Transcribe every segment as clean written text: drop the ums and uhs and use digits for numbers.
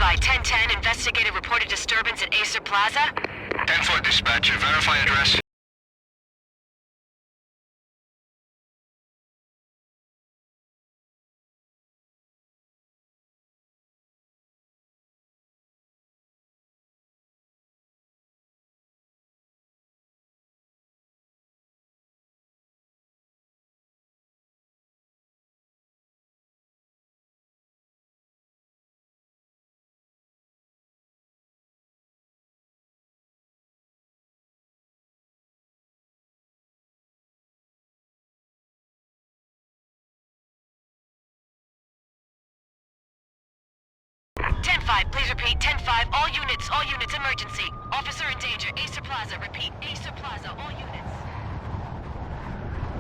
by 1010, investigated reported disturbance at Acer Plaza. 10-4 dispatcher, verify address. Please repeat, 10-5, all units, emergency. Officer in danger, Acer Plaza, repeat, Acer Plaza, all units.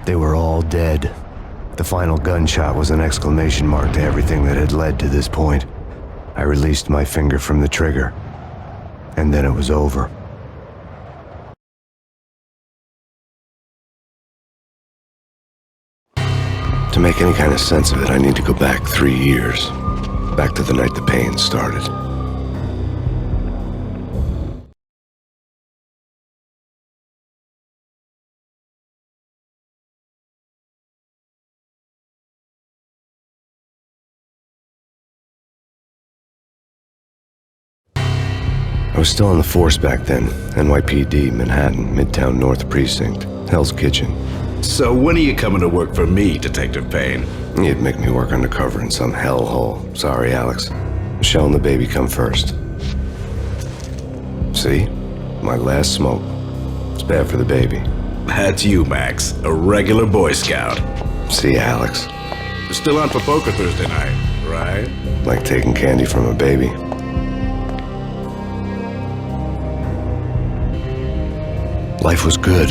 They were all dead. The final gunshot was an exclamation mark to everything that had led to this point. I released my finger from the trigger, and then it was over. To make any kind of sense of it, I need to go back 3 years. Back to the night the pain started. I was still on the force back then. NYPD, Manhattan, Midtown North Precinct, Hell's Kitchen. So when are you coming to work for me, Detective Payne? You'd make me work undercover in some hellhole. Sorry, Alex. Michelle and the baby come first. See? My last smoke. It's bad for the baby. That's you, Max. A regular Boy Scout. See, Alex. Still on for poker Thursday night, right? Like taking candy from a baby. Life was good.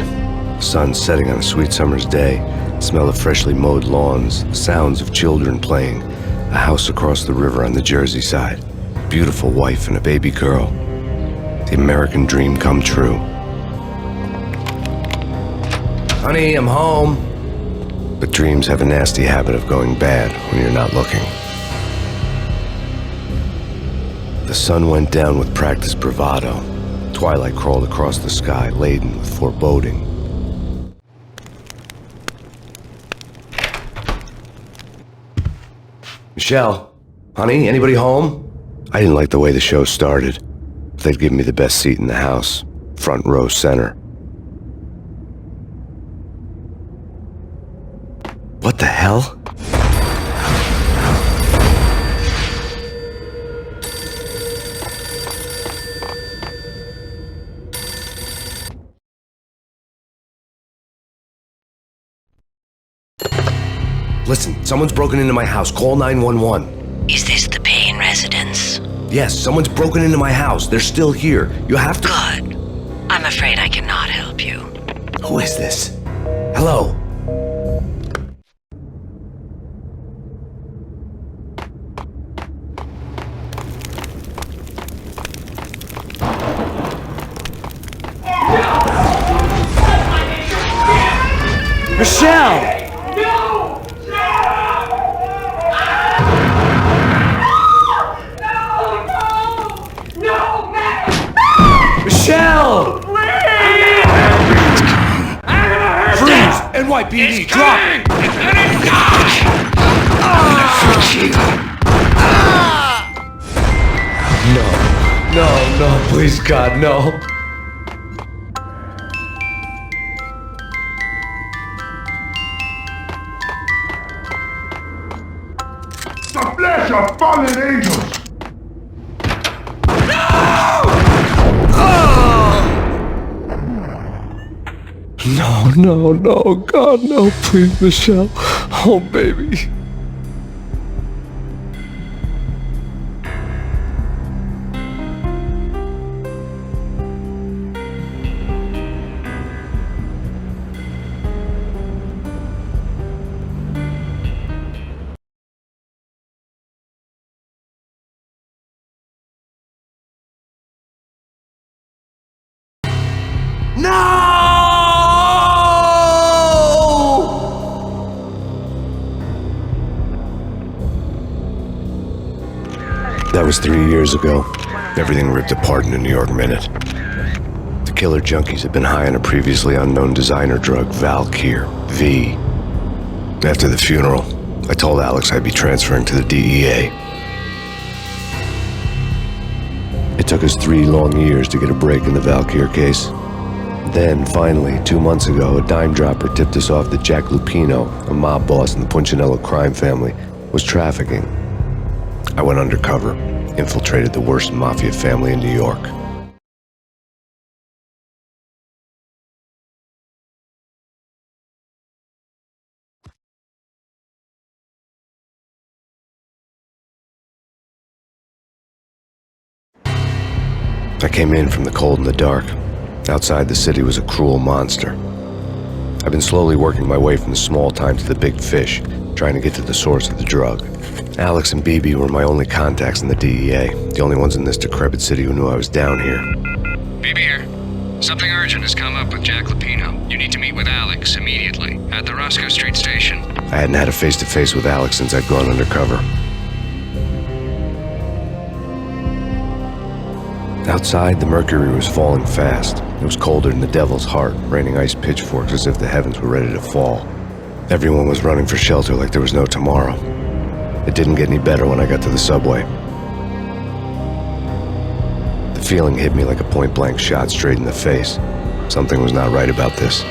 Sun setting on a sweet summer's day, smell of freshly mowed lawns, sounds of children playing, a house across the river on the Jersey side, beautiful wife and a baby girl. The American dream come true. Honey, I'm home. But dreams have a nasty habit of going bad when you're not looking. The sun went down with practiced bravado. Twilight crawled across the sky, laden with foreboding. Michelle, honey, anybody home? I didn't like the way the show started. They'd give me the best seat in the house, front row center. What the hell? Listen, someone's broken into my house. Call 911. Is this the Payne residence? Yes, someone's broken into my house. They're still here. You have to— Good. I'm afraid I cannot help you. Who is this? Hello? Michelle! Michelle! Freeze! NYPD, drop! No, please God, no. The flesh of fallen angels! No, God, no, please, Michelle. Oh, baby. That was 3 years ago. Everything ripped apart in a New York minute. The killer junkies had been high on a previously unknown designer drug, Valkyr, V. After the funeral, I told Alex I'd be transferring to the DEA. It took us 3 long years to get a break in the Valkyr case. Then, finally, 2 months ago, a dime dropper tipped us off that Jack Lupino, a mob boss in the Punchinello crime family, was trafficking. I went undercover, infiltrated the worst mafia family in New York. I came in from the cold and the dark. Outside, the city was a cruel monster. I've been slowly working my way from the small time to the big fish, trying to get to the source of the drug. Alex and BB were my only contacts in the DEA, the only ones in this decrepit city who knew I was down here. BB here. Something urgent has come up with Jack Lupino. You need to meet with Alex immediately at the Roscoe Street station. I hadn't had a face-to-face with Alex since I'd gone undercover. Outside, the mercury was falling fast. It was colder than the devil's heart, raining ice pitchforks as if the heavens were ready to fall. Everyone was running for shelter like there was no tomorrow. It didn't get any better when I got to the subway. The feeling hit me like a point-blank shot straight in the face. Something was not right about this.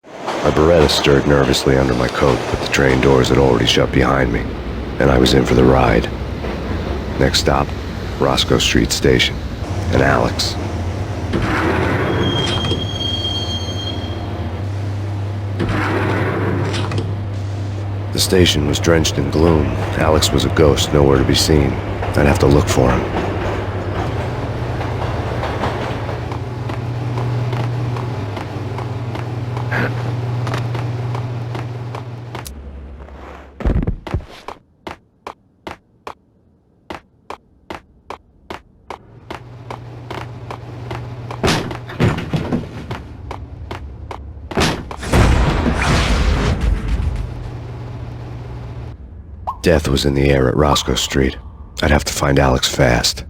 My Beretta stirred nervously under my coat, but the train doors had already shut behind me, and I was in for the ride. Next stop, Roscoe Street Station, and Alex. The station was drenched in gloom. Alex was a ghost, nowhere to be seen. I'd have to look for him. Death was in the air at Roscoe Street. I'd have to find Alex fast.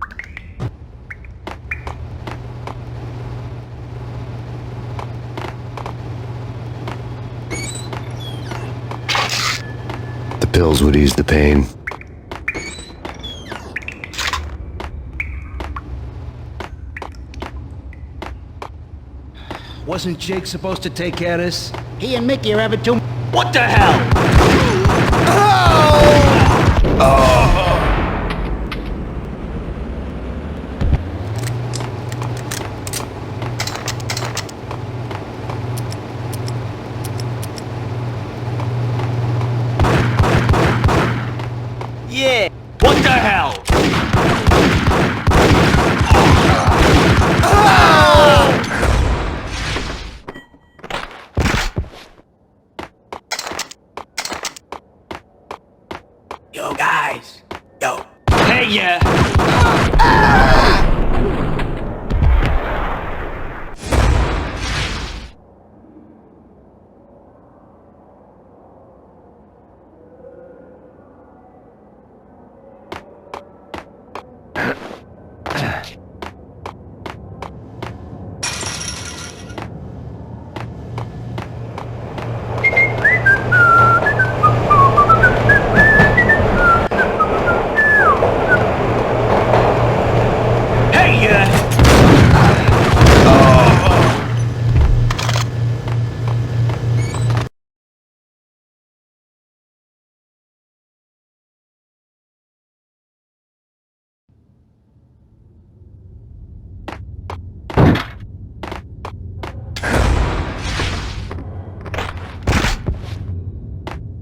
The pills would ease the pain. Wasn't Jake supposed to take care of this? He and Mickey are having too... What the hell? Yeah. What the hell? Yo, guys. Yo. Hey, yeah.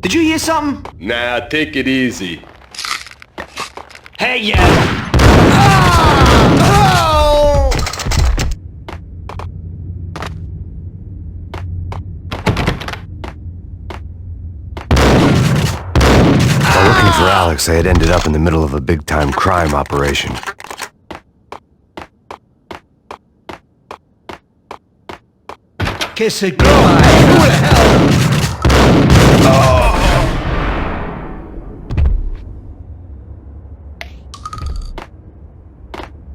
Did you hear something? Nah, take it easy. Hey, yeah. While looking for Alex, I had ended up in the middle of a big-time crime operation. Kiss it goodbye. Who the hell?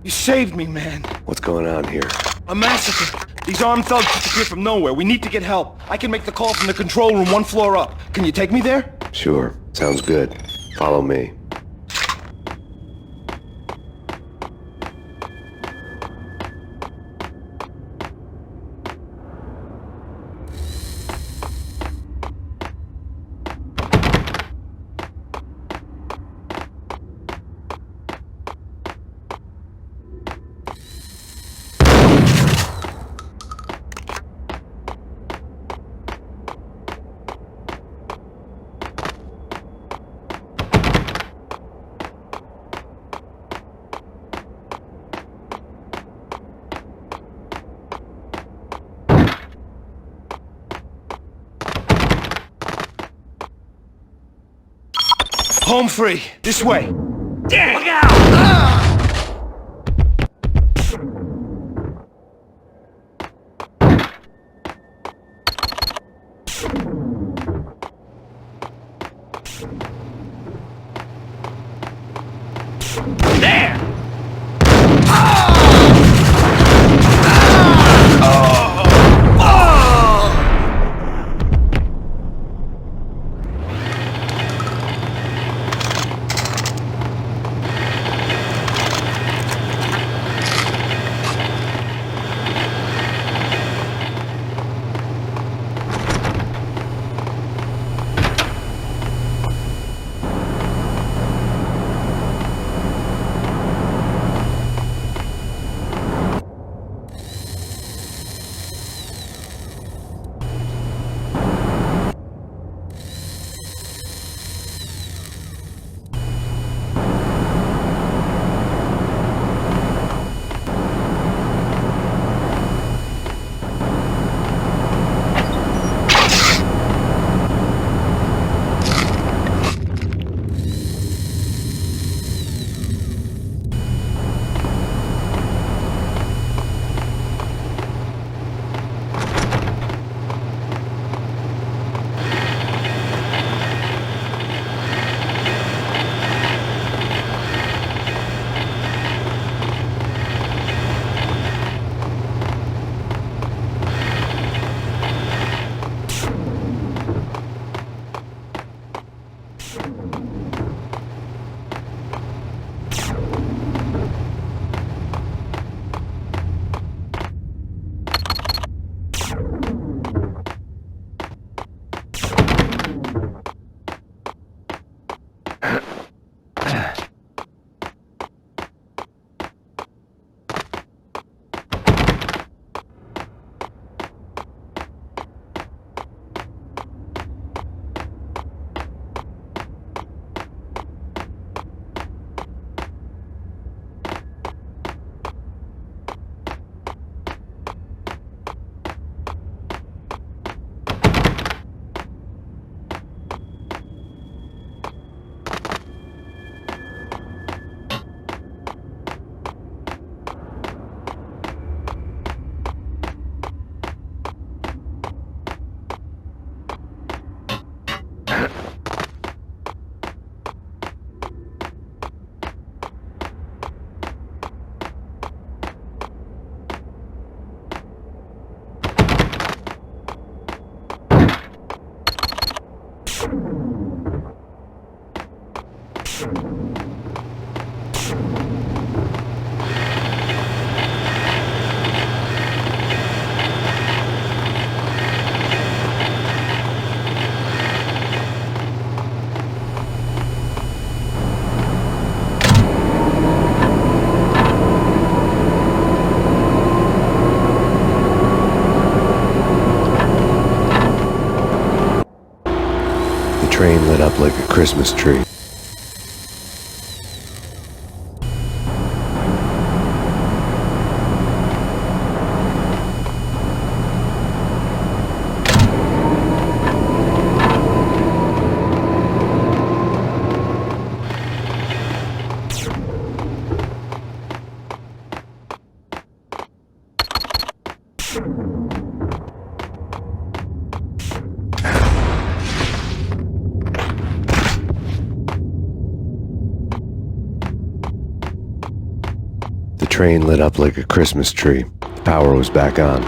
You saved me, man. What's going on here? A massacre. These armed thugs just appeared from nowhere. We need to get help. I can make the call from the control room 1 floor up. Can you take me there? Sure. Sounds good. Follow me. Home free. This way. Look out! There! Train lit up like a Christmas tree. train lit up like a Christmas tree. The power was back on.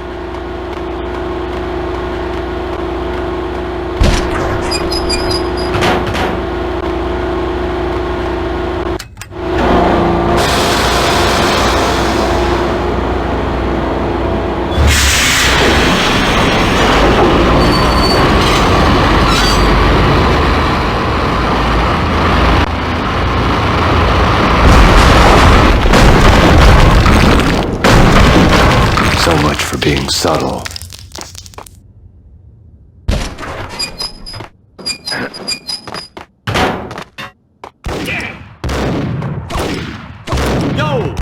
So much for being subtle. Yo!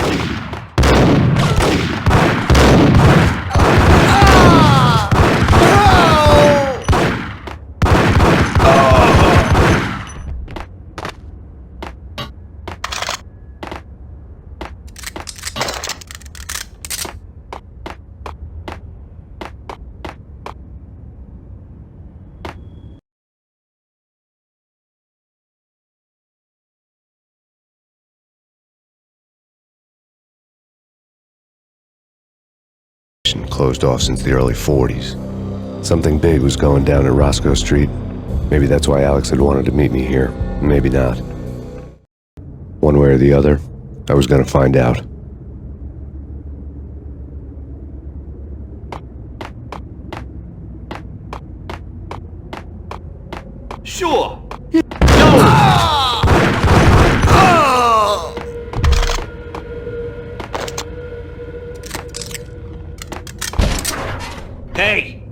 Closed off since the early 40s. Something big was going down at Roscoe Street. Maybe that's why Alex had wanted to meet me here. Maybe not. One way or the other, I was gonna find out. Sure! Yo! Hey!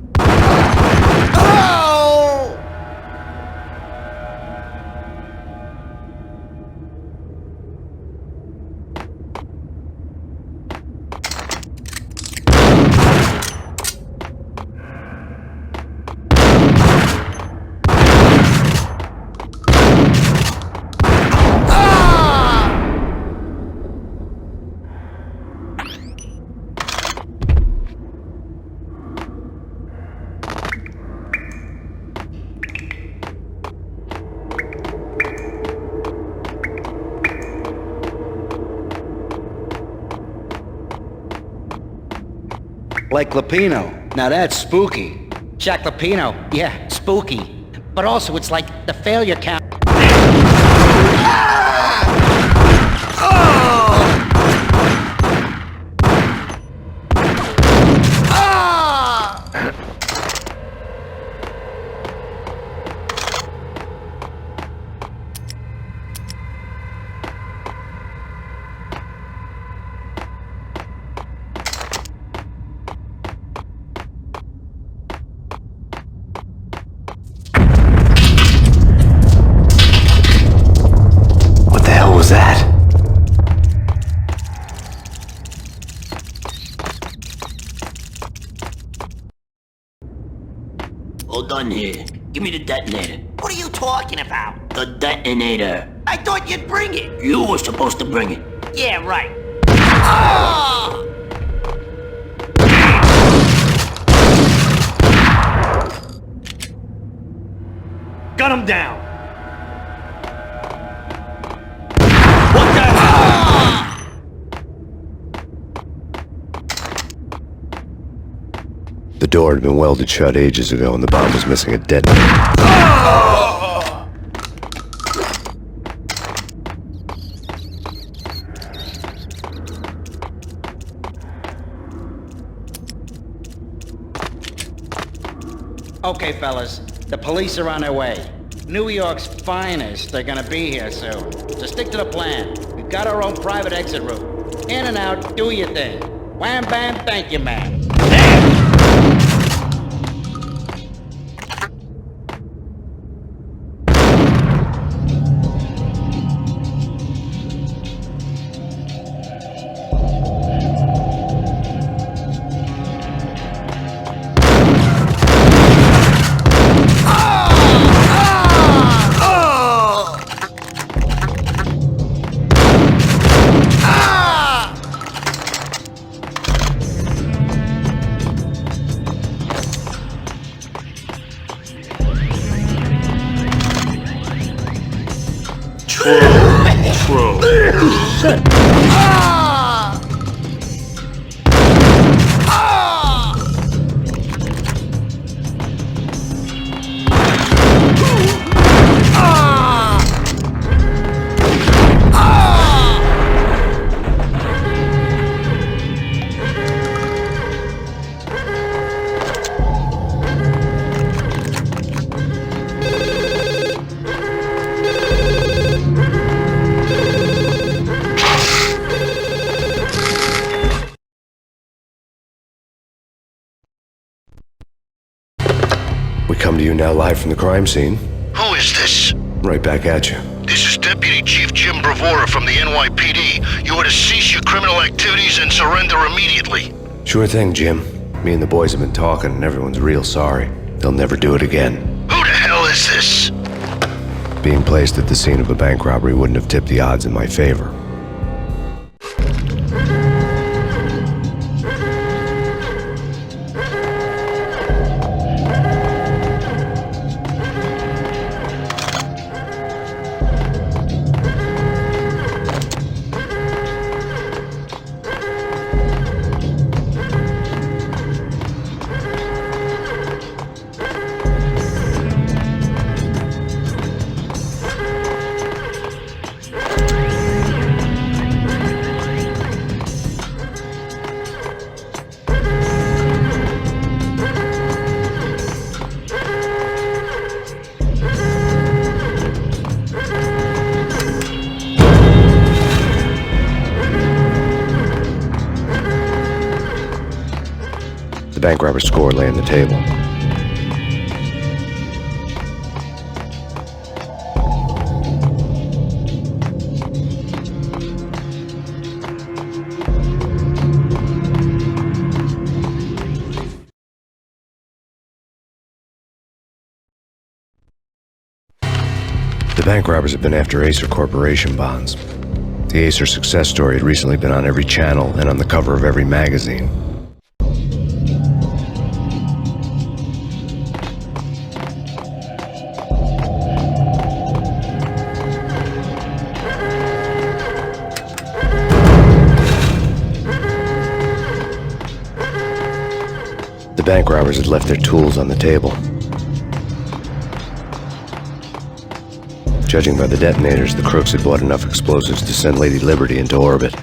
Like Lapino. Now that's spooky. Jack Lapino. Yeah, spooky. But also it's like the failure count. Was that? All done here. Give me the detonator. What are you talking about? The detonator. I thought you'd bring it. You were supposed to bring it. Yeah, right. Ah! Gun him down! The door had been welded shut ages ago and the bomb was missing a detonator. Okay, fellas. The police are on their way. New York's finest are gonna be here soon. So stick to the plan. We've got our own private exit route. In and out, do your thing. Wham bam, thank you, man. come to you now live from the crime scene. Who is this? Right back at you. This is Deputy Chief Jim Bravura from the NYPD. You are to cease your criminal activities and surrender immediately. Sure thing, Jim. Me and the boys have been talking and everyone's real sorry. They'll never do it again. Who the hell is this? Being placed at the scene of a bank robbery wouldn't have tipped the odds in my favor. The bank robber's score lay on the table. The bank robbers have been after Acer Corporation bonds. The Acer success story had recently been on every channel and on the cover of every magazine. The bank robbers had left their tools on the table. Judging by the detonators, the crooks had bought enough explosives to send Lady Liberty into orbit.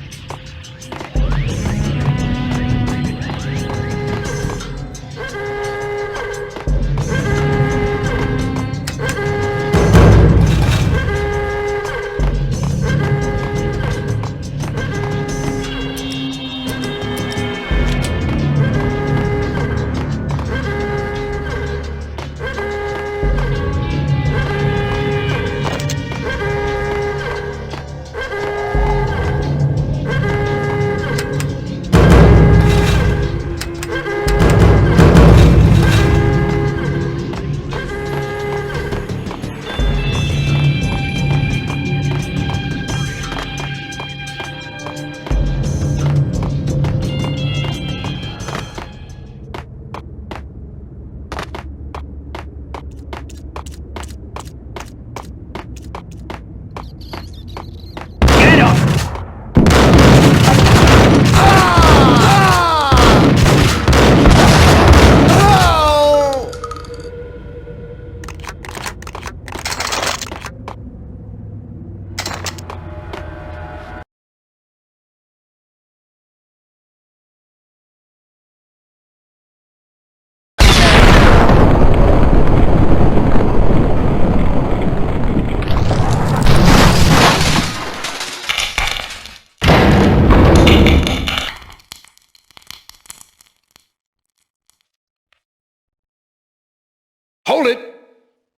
Hold it!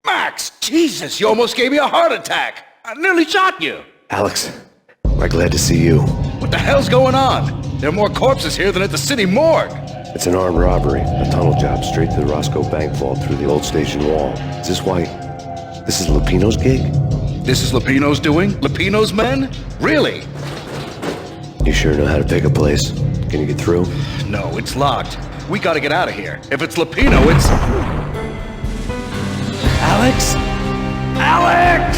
Max! Jesus, you almost gave me a heart attack! I nearly shot you! Alex, we're glad to see you. What the hell's going on? There are more corpses here than at the city morgue! It's an armed robbery, a tunnel job straight to the Roscoe Bank vault through the old station wall. Is this why... this is Lupino's gig? This is Lupino's doing? Lupino's men? Really? You sure know how to pick a place? Can you get through? No, it's locked. We gotta get out of here. If it's Lupino, it's... Alex? Alex!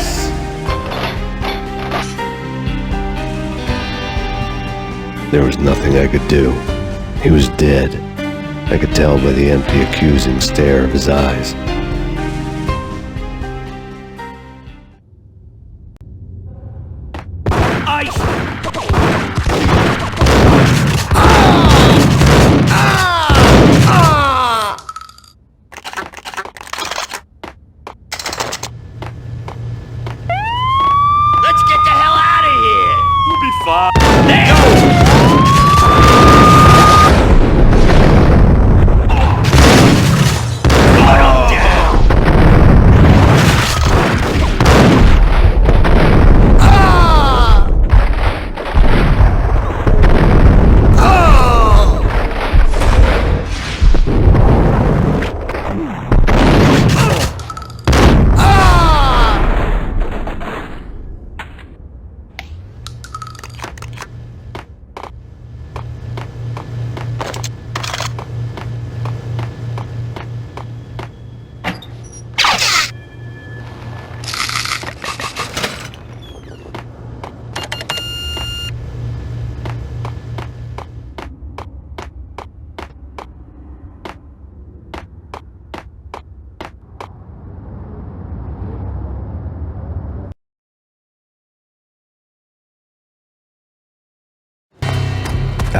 There was nothing I could do. He was dead. I could tell by the empty, accusing stare of his eyes. Let's get the hell out of here! We'll be fine. Put him down!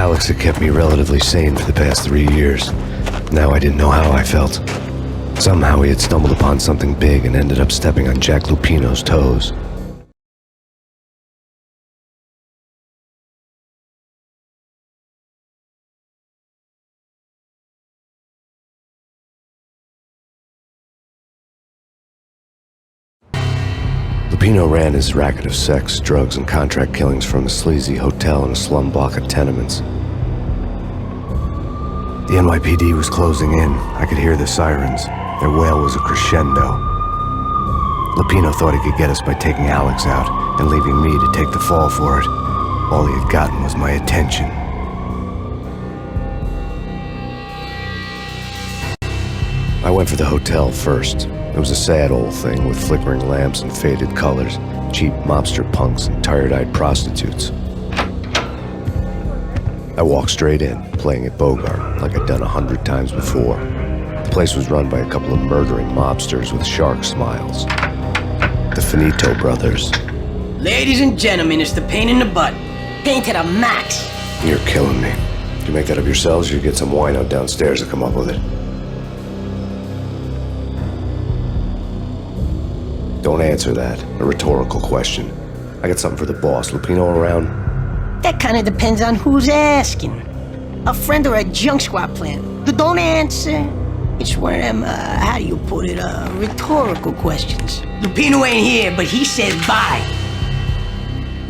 Alex had kept me relatively sane for the past 3 years. Now I didn't know how I felt. Somehow he had stumbled upon something big and ended up stepping on Jack Lupino's toes. Lupino ran his racket of sex, drugs, and contract killings from a sleazy hotel in a slum block of tenements. The NYPD was closing in. I could hear the sirens. Their wail was a crescendo. Lupino thought he could get us by taking Alex out and leaving me to take the fall for it. All he had gotten was my attention. I went for the hotel first. It was a sad old thing with flickering lamps and faded colors, cheap mobster punks and tired-eyed prostitutes. I walked straight in, playing it Bogart, like I'd done 100 times before. The place was run by a couple of murdering mobsters with shark smiles. The Finito brothers. Ladies and gentlemen, it's the pain in the butt. Pain to the max. You're killing me. Did you make that up yourselves, or you get some wino downstairs to come up with it? Don't answer that. A rhetorical question. I got something for the boss. Lupino around? That kind of depends on who's asking. A friend or a junk squad plan. Don't answer. It's one of them, how do you put it, rhetorical questions. Lupino ain't here, but he said bye.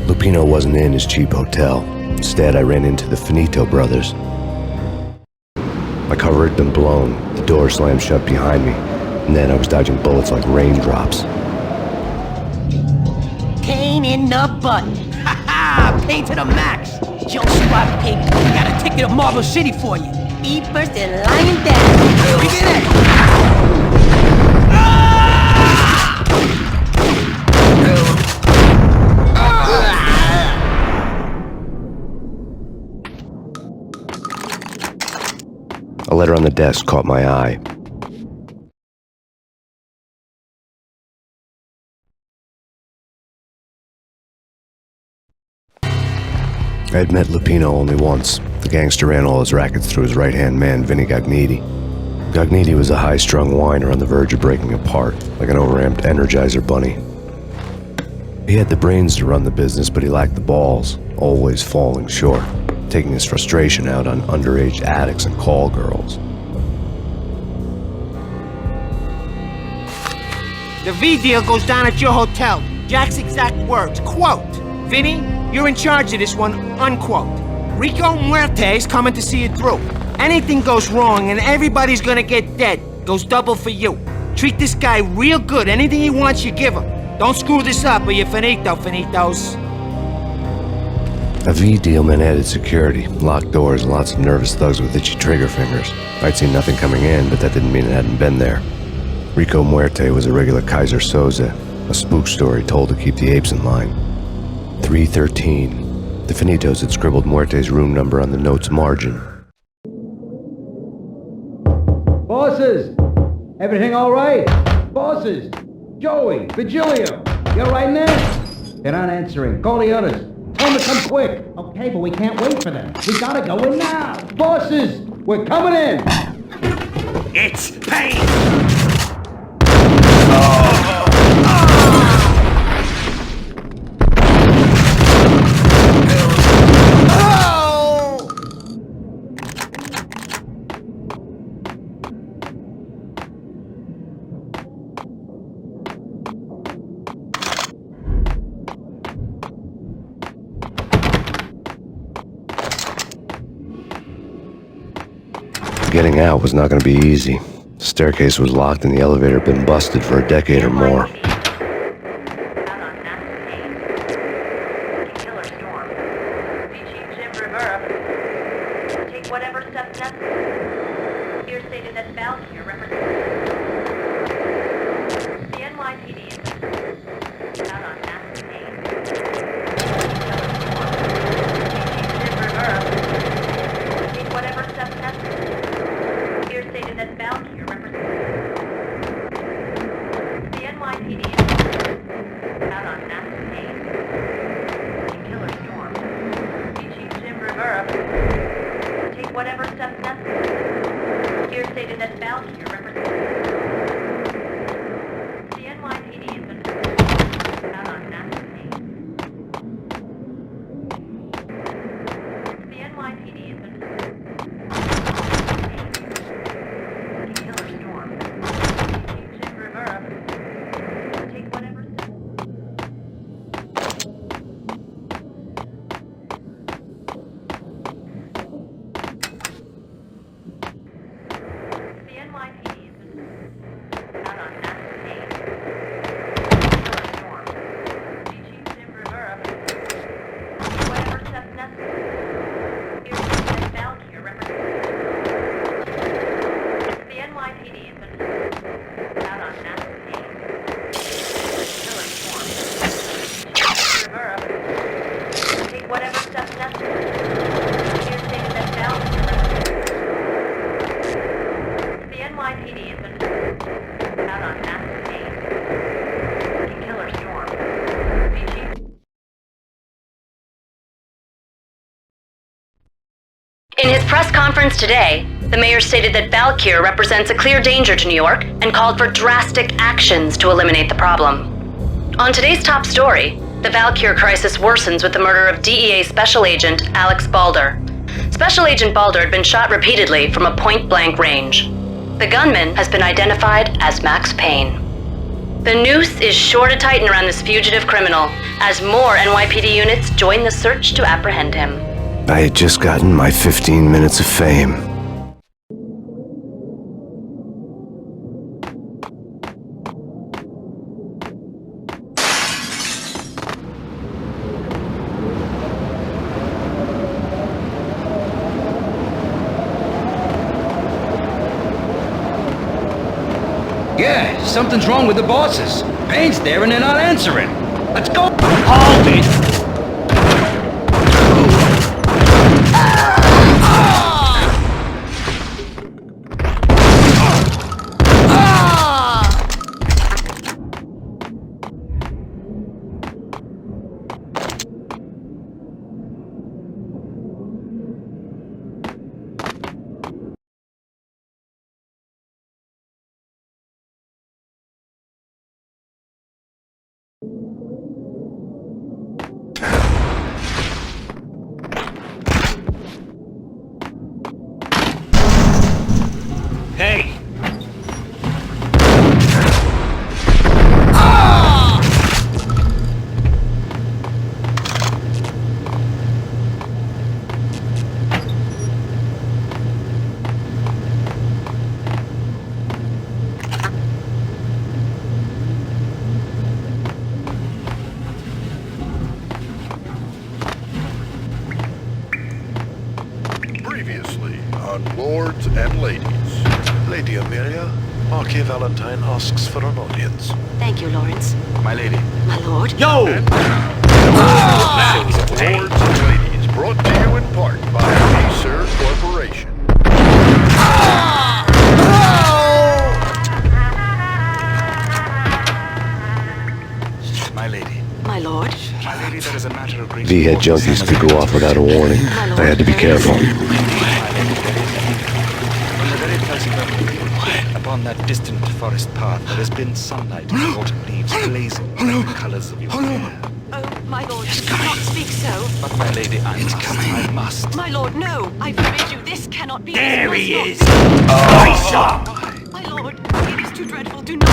Lupino wasn't in his cheap hotel. Instead, I ran into the Finito brothers. My cover had been blown. The door slammed shut behind me. And then I was dodging bullets like raindrops. Pain in the butt. Ha ha! Pain to the max. Junk squad pig. Got a ticket to Marble City for you. Be first and lying down. We did it! A letter on the desk caught my eye. I had met Lupino only once. The gangster ran all his rackets through his right-hand man, Vinny Gagniti. Gagniti was a high-strung whiner on the verge of breaking apart, like an overamped Energizer bunny. He had the brains to run the business, but he lacked the balls, always falling short, taking his frustration out on underage addicts and call girls. The V deal goes down at your hotel. Jack's exact words, quote, "Vinny, you're in charge of this one," unquote. Rico Muerte's coming to see it through. Anything goes wrong and everybody's gonna get dead. Goes double for you. Treat this guy real good. Anything he wants, you give him. Don't screw this up or you're finito, finitos. A V deal meant added security, locked doors, and lots of nervous thugs with itchy trigger fingers. I'd seen nothing coming in, but that didn't mean it hadn't been there. Rico Muerte was a regular Kaiser Soze, a spook story told to keep the apes in line. 313. The Finitos had scribbled Muerte's room number on the note's margin. Bosses! Everything all right? Bosses! Joey! Vigilio! You all right in there? They're not answering. Call the others. Tell them to come quick. Okay, but we can't wait for them. We gotta go in now. Bosses! We're coming in! It's pain! Getting out was not going to be easy. The staircase was locked and the elevator had been busted for a decade or more. Take whatever steps necessary. Here stated that bound here represents the NYPD is out on Max Payne. Take whatever steps necessary. Here stated that bound here represents the NYPD is out on Max Payne. Killer Storm. Chief Jim Rivera. substance. Here stated that the NYPD has been out on Max Payne. Killer Storm. Chief. In his press conference today, the mayor stated that Valkyr represents a clear danger to New York and called for drastic actions to eliminate the problem. On today's top story, the Valkyr crisis worsens with the murder of DEA Special Agent Alex Balder. Special Agent Balder had been shot repeatedly from a point-blank range. The gunman has been identified as Max Payne. The noose is sure to tighten around this fugitive criminal as more NYPD units join the search to apprehend him. I had just gotten my 15 minutes of fame. Yeah, something's wrong with the bosses. Payne's there and they're not answering. Let's go. Hold it. Hey! Previously on Lords and Ladies. Lady Amelia, Marquis Valentine asks for an audience. Thank you, Lawrence. My lady. My lord. Yo! Lords and Ladies, brought to you in part by Acer Corporation. My lady. My lord. My lady, there is a matter of great V-head junkies could go off without a warning. I had to be careful. From the very pleasant moment upon that distant forest path, there has been sunlight and the autumn leaves blazing like the colors of your hair. Oh, my lord, do not speak so. But my lady, I must. My lord, no. I forbid you. This cannot be. There This he must is! not Face up! be. My lord, it is too dreadful. Do not.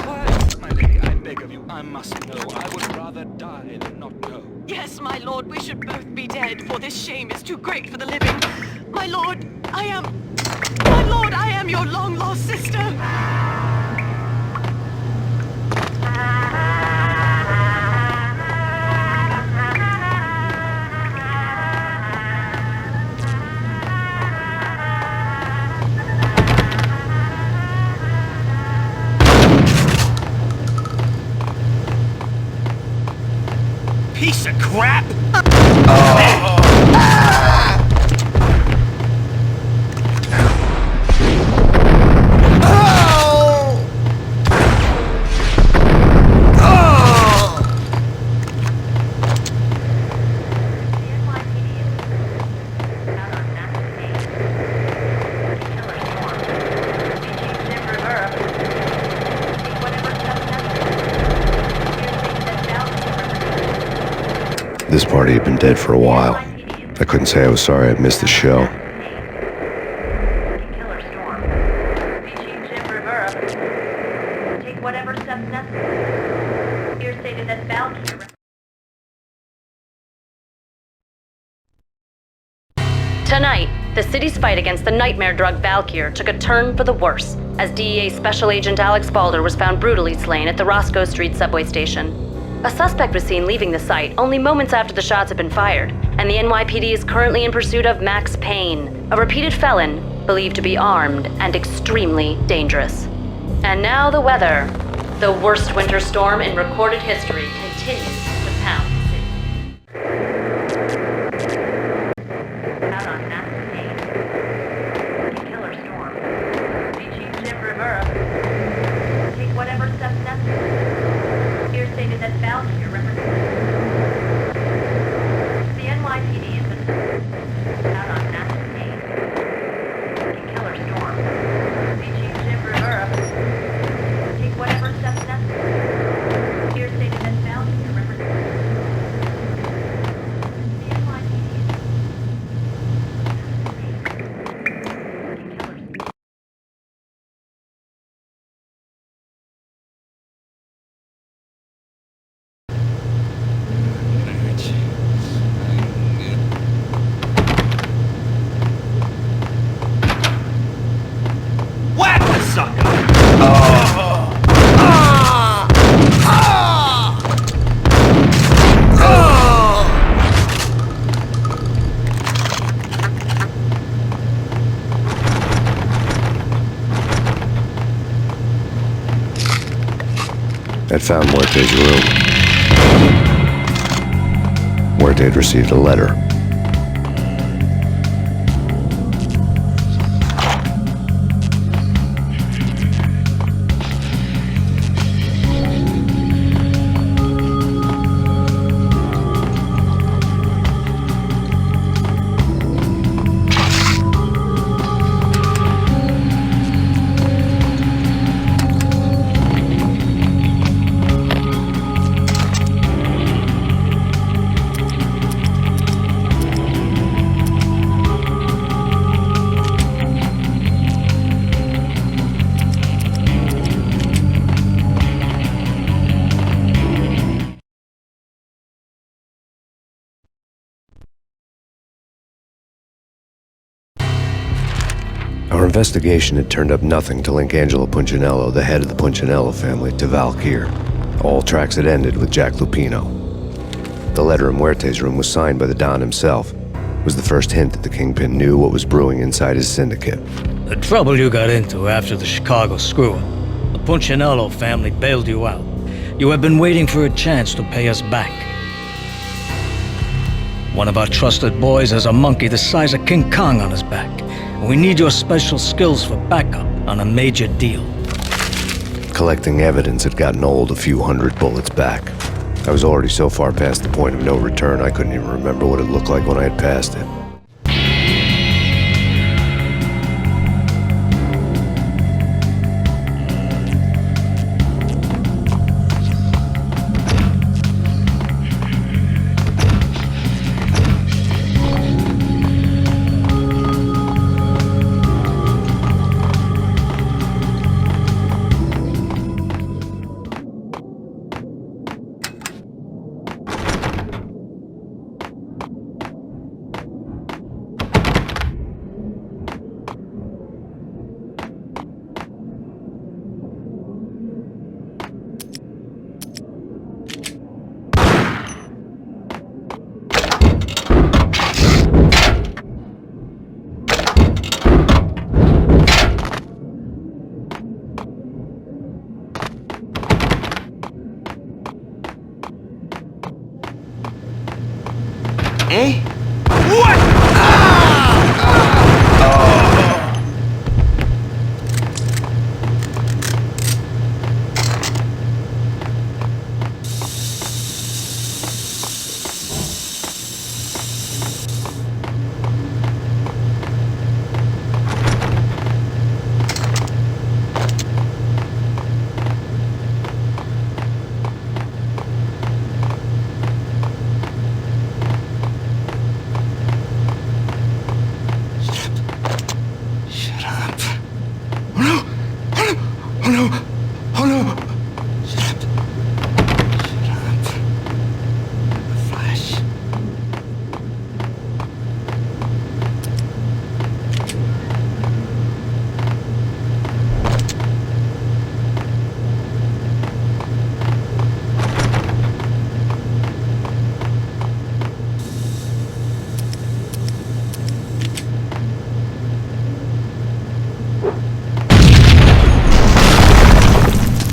Words. My lady, I beg of you, I must know. I would rather die than not know. Yes, my lord, we should both be dead, for this shame is too great for the living. My lord, I am your long-lost sister. Piece of crap! This party had been dead for a while. I couldn't say I was sorry I'd missed the show. Take whatever steps necessary. Here stated that Valkyr. Tonight, the city's fight against the nightmare drug Valkyr took a turn for the worse, as DEA Special Agent Alex Balder was found brutally slain at the Roscoe Street subway station. A suspect was seen leaving the site only moments after the shots had been fired, and the NYPD is currently in pursuit of Max Payne, a repeated felon believed to be armed and extremely dangerous. And now the weather. The worst winter storm in recorded history continues to pound the city. Out on Max Payne. Killer Storm. DG Jim Rivera. Take whatever steps necessary. Here stated that Valkyrie represents the NYPD is out on Max Payne. Killer Storm. DG Jim Rivera. Take whatever steps necessary. Here stated that Valkyrie represents the NYPD is Whack the sucker! I'd found Muerte's room. Muerte had received a letter. Our investigation had turned up nothing to link Angelo Punchinello, the head of the Punchinello family, to Valkyr. All tracks had ended with Jack Lupino. The letter in Muerte's room was signed by the Don himself. It was the first hint that the Kingpin knew what was brewing inside his syndicate. The trouble you got into after the Chicago screw-up. The Punchinello family bailed you out. You have been waiting for a chance to pay us back. One of our trusted boys has a monkey the size of King Kong on his back. We need your special skills for backup on a major deal. Collecting evidence had gotten old a few hundred bullets back. I was already so far past the point of no return I couldn't even remember what it looked like when I had passed it. Eh? What?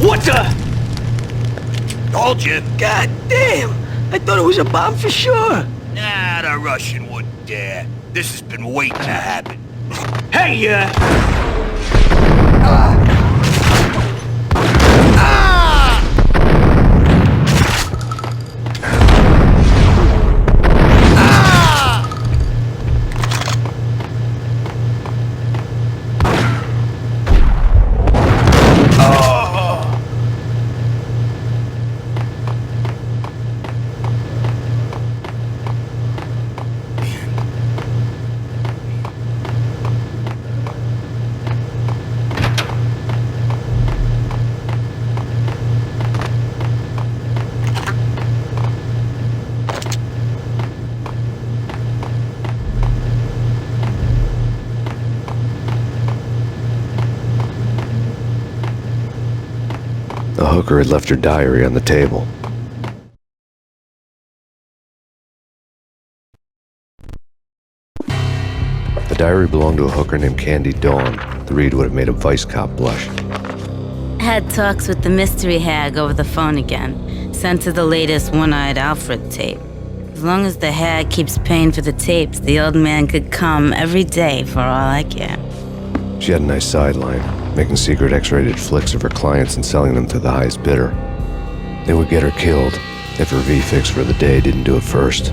What the? Told you. God damn! I thought it was a bomb for sure. Nah, the Russian would. Yeah, this has been waiting to happen. Hey, The hooker had left her diary on the table. The diary belonged to a hooker named Candy Dawn. The read would have made a vice cop blush. Had talks with the mystery hag over the phone again. Sent her the latest One-Eyed Alfred tape. As long as the hag keeps paying for the tapes, the old man could come every day for all I care. She had a nice sideline, making secret X-rated flicks of her clients and selling them to the highest bidder. They would get her killed if her V-fix for the day didn't do it first.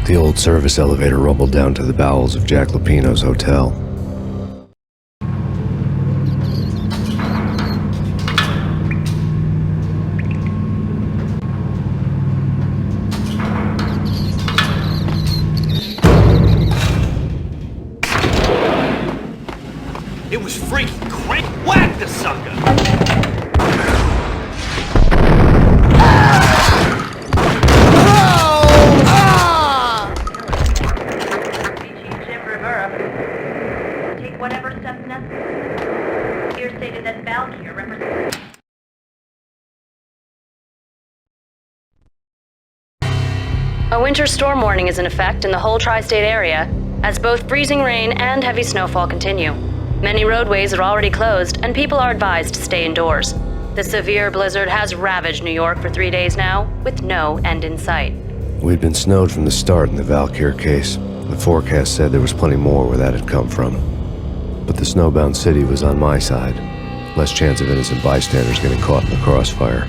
The old service elevator rumbled down to the bowels of Jack Lupino's hotel. it was freaking crank. Whack the sucker! Take whatever steps necessary. Here stated that Valkyr represents... A winter storm warning is in effect in the whole tri-state area, as both freezing rain and heavy snowfall continue. Many roadways are already closed, and people are advised to stay indoors. The severe blizzard has ravaged New York for 3 days now, with no end in sight. We'd been snowed from the start in the Valkyr case. The forecast said there was plenty more where that had come from. But the snowbound city was on my side. Less chance of innocent bystanders getting caught in the crossfire.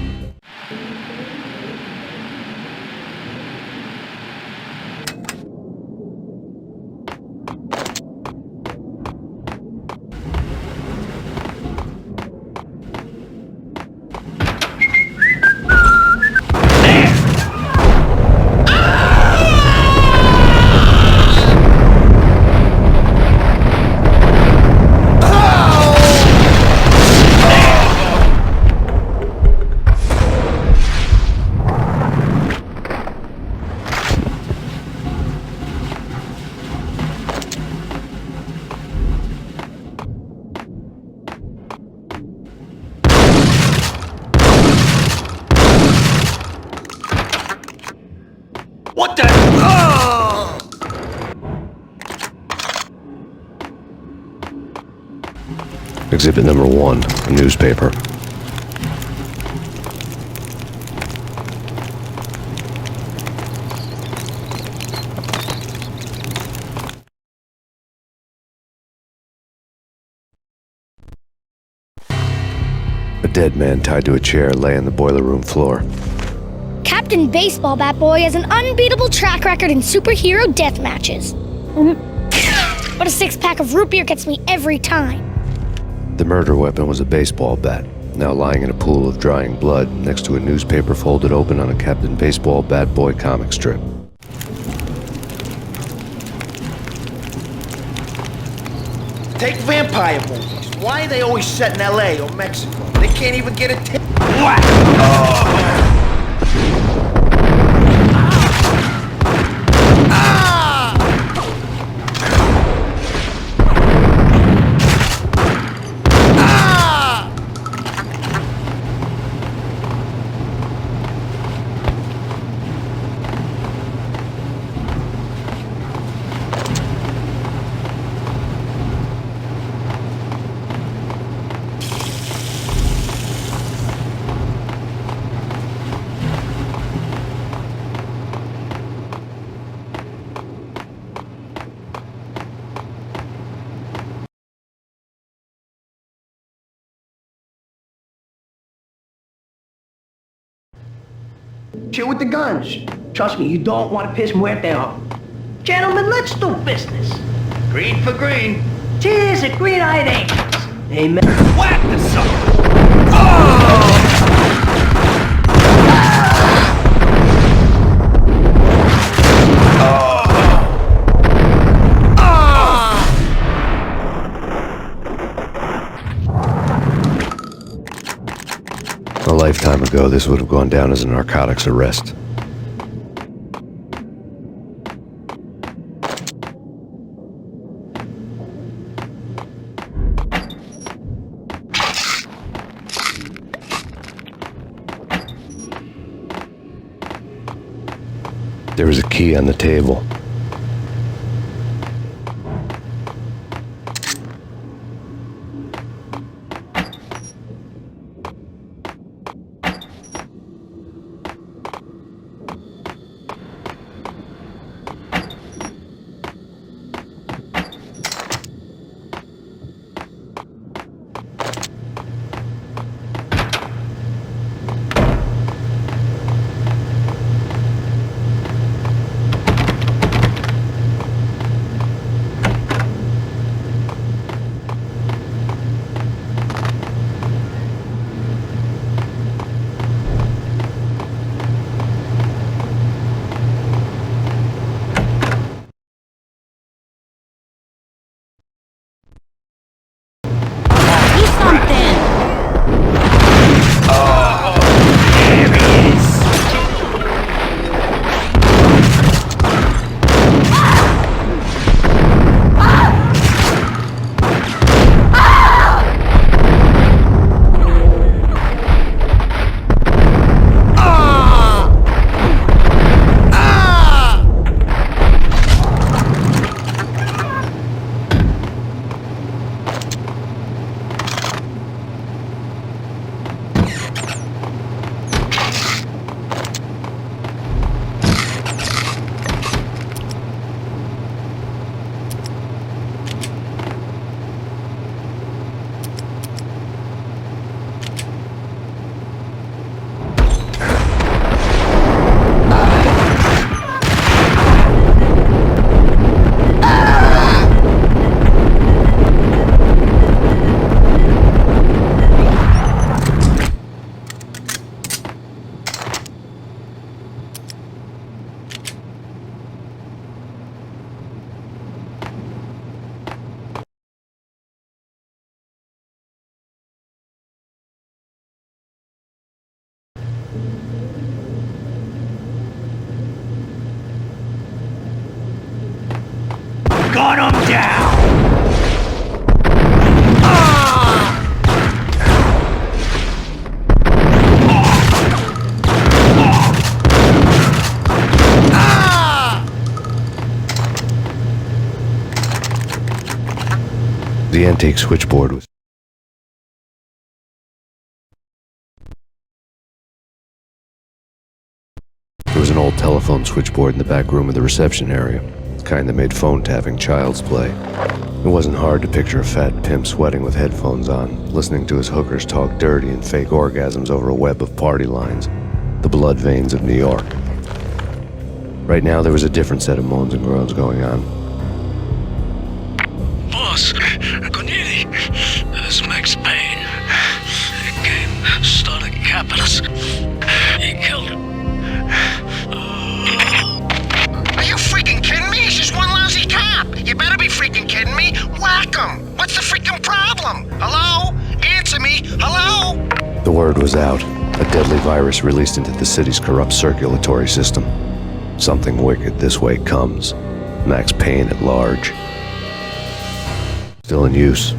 What the? Oh! Exhibit number 1, a newspaper. dead man tied to a chair lay on the boiler room floor. Captain Baseball Bat Boy has an unbeatable track record in superhero death matches. But a six-pack of root beer gets me every time. The murder weapon was a baseball bat, now lying in a pool of drying blood next to a newspaper folded open on a Captain Baseball Bat Boy comic strip. Take vampire movies. Why are they always set in L.A. or Mexico? They can't even get a tip. Whack! Chill with the guns. Trust me, you don't want to piss Muerte off. Gentlemen, let's do business. Green for green. Cheers at green-eyed angels. Amen. Whack the sucker! Oh! A lifetime ago, this would have gone down as a narcotics arrest. There was a key on the table. Gun him down! The antique switchboard was... There was an old telephone switchboard in the back room of the reception area. kind that made phone tapping child's play. It wasn't hard to picture a fat pimp sweating with headphones on, listening to his hookers talk dirty and fake orgasms over a web of party lines, the blood veins of New York. Right now, there was a different set of moans and groans going on. Boss, Corneli, this is Max Payne. He came, started capping us. He killed him. Are you freaking kidding me? He's just one lousy cop. You better be freaking kidding me. Whack him. What's the freaking problem? Hello? Answer me. Hello? The word was out. A deadly virus released into the city's corrupt circulatory system. Something wicked this way comes. Max Payne at large. Still in use.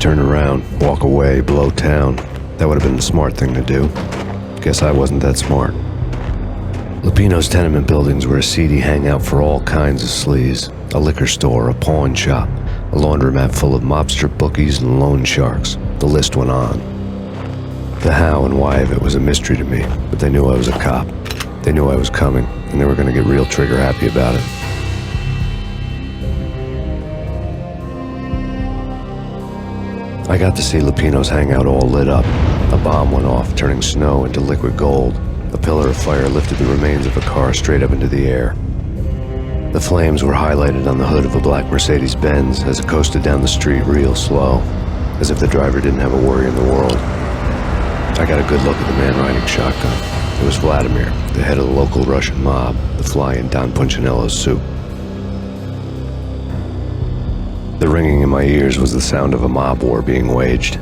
Turn around, walk away, blow town. That would have been the smart thing to do. Guess I wasn't that smart. Lupino's tenement buildings were a seedy hangout for all kinds of sleaze. A liquor store, a pawn shop, a laundromat full of mobster bookies and loan sharks. The list went on. The how and why of it was a mystery to me, but they knew I was a cop. They knew I was coming, and they were going to get real trigger happy about it. I got to see Lupino's hangout all lit up. A bomb went off, turning snow into liquid gold. A pillar of fire lifted the remains of a car straight up into the air. The flames were highlighted on the hood of a black Mercedes-Benz as it coasted down the street real slow, as if the driver didn't have a worry in the world. I got a good look at the man riding shotgun. It was Vladimir, the head of the local Russian mob, the fly in Don Punchinello's soup. The ringing in my ears was the sound of a mob war being waged.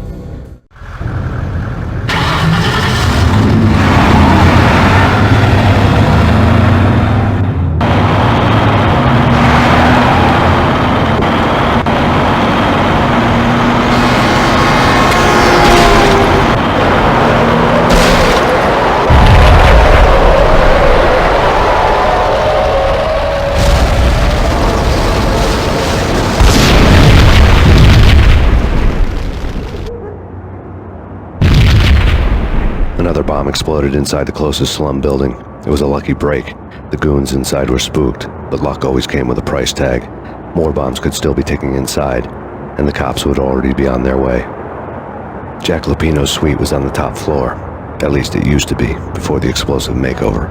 Another bomb exploded inside the closest slum building. It was a lucky break. The goons inside were spooked, but luck always came with a price tag. More bombs could still be ticking inside, and the cops would already be on their way. Jack Lupino's suite was on the top floor. At least it used to be, before the explosive makeover.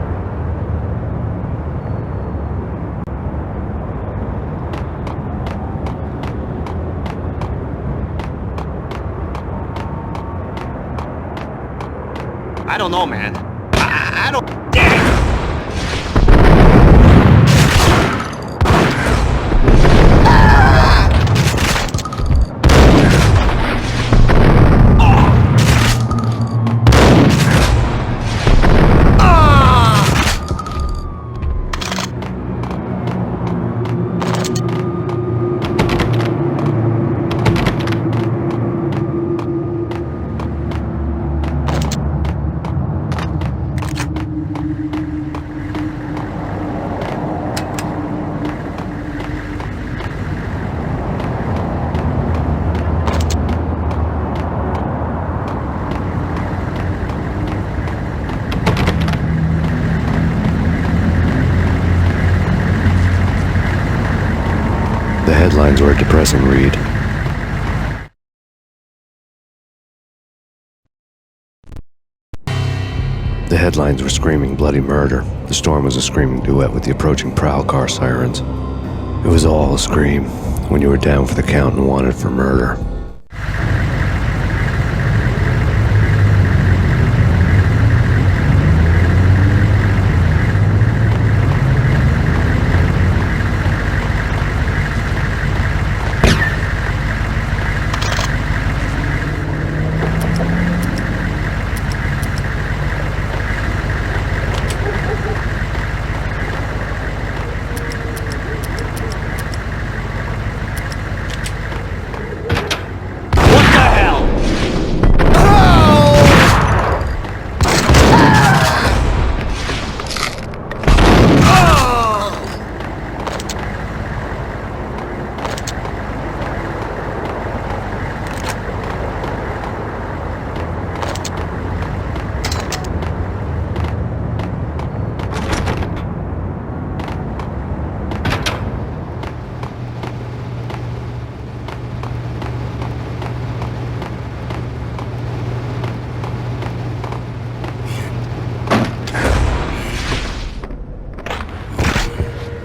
I don't know, man. I don't... The headlines were a depressing read. The headlines were screaming bloody murder. The storm was a screaming duet with the approaching prowl car sirens. It was all a scream when you were down for the count and wanted for murder.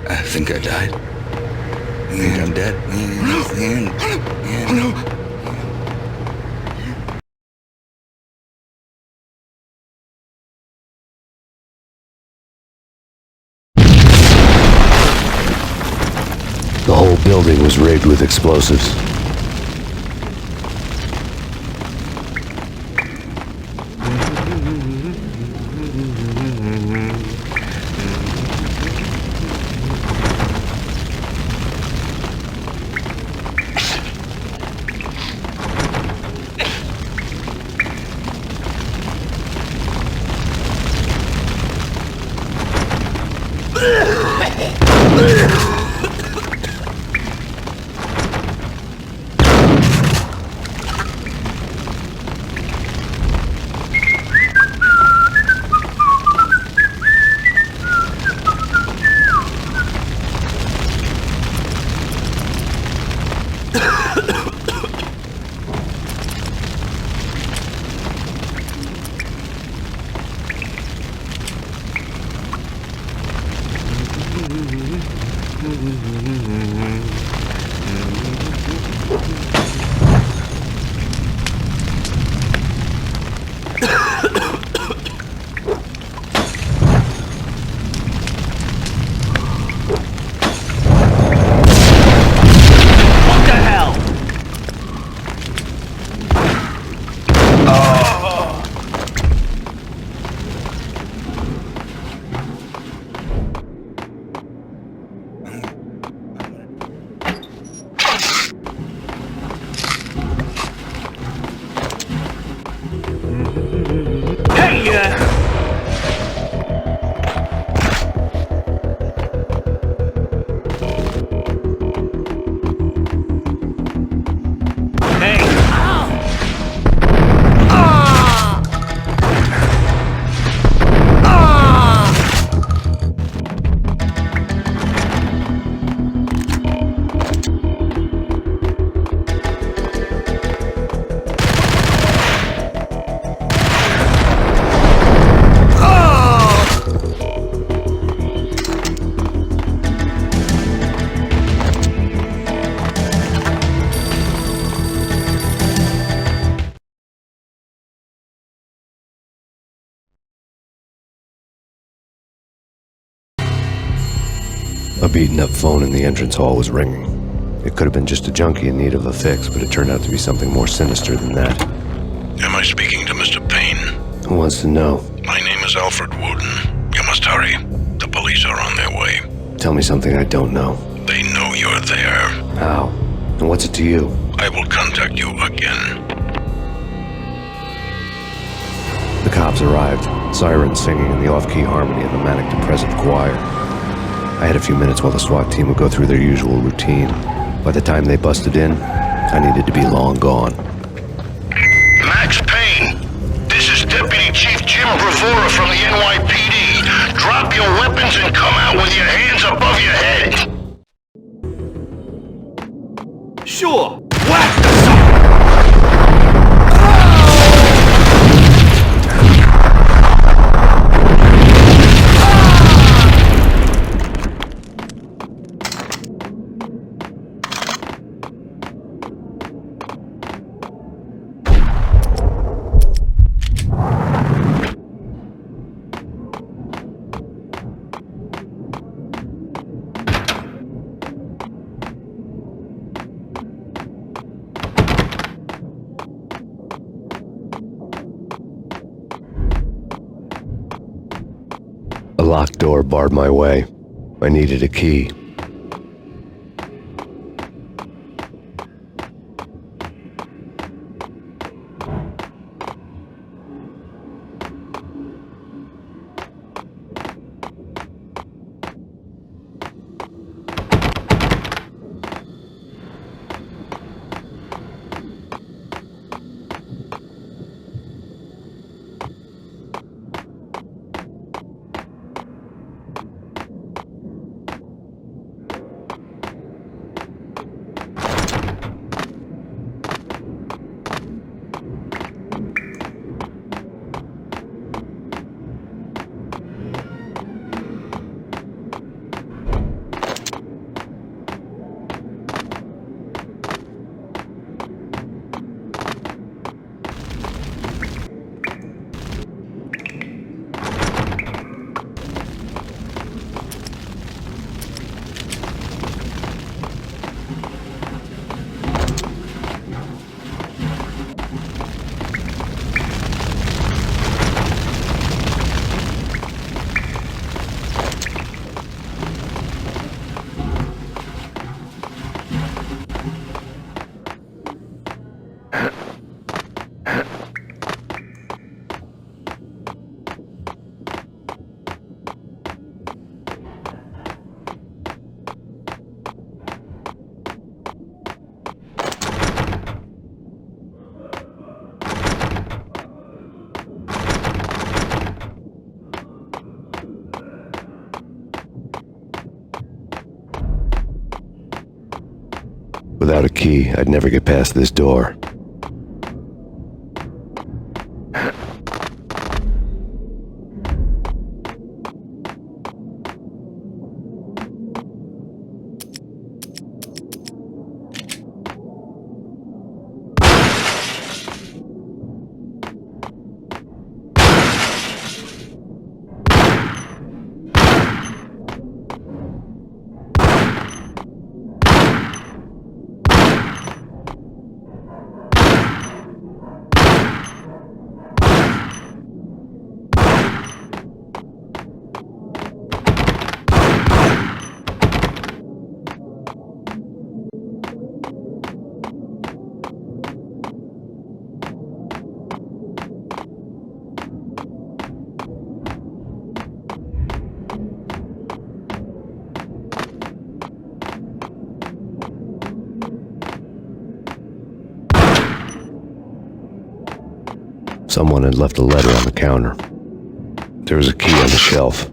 I think I died. I think I'm dead. The whole building was rigged with explosives. A beaten-up phone in the entrance hall was ringing. It could have been just a junkie in need of a fix, but it turned out to be something more sinister than that. Am I speaking to Mr. Payne? Who wants to know? My name is Alfred Wooden. You must hurry. The police are on their way. Tell me something I don't know. They know you're there. How? And what's it to you? I will contact you again. The cops arrived, sirens singing in the off-key harmony of a manic-depressive choir. I had a few minutes while the SWAT team would go through their usual routine. By the time they busted in, I needed to be long gone. Max Payne, this is Deputy Chief Jim Bravura from the NYPD. Drop your weapons and come out with your hands above your head. Sure. Whack the son! A locked door barred my way. I needed a key. Without a key, I'd never get past this door. Someone had left a letter on the counter. There was a key on the shelf.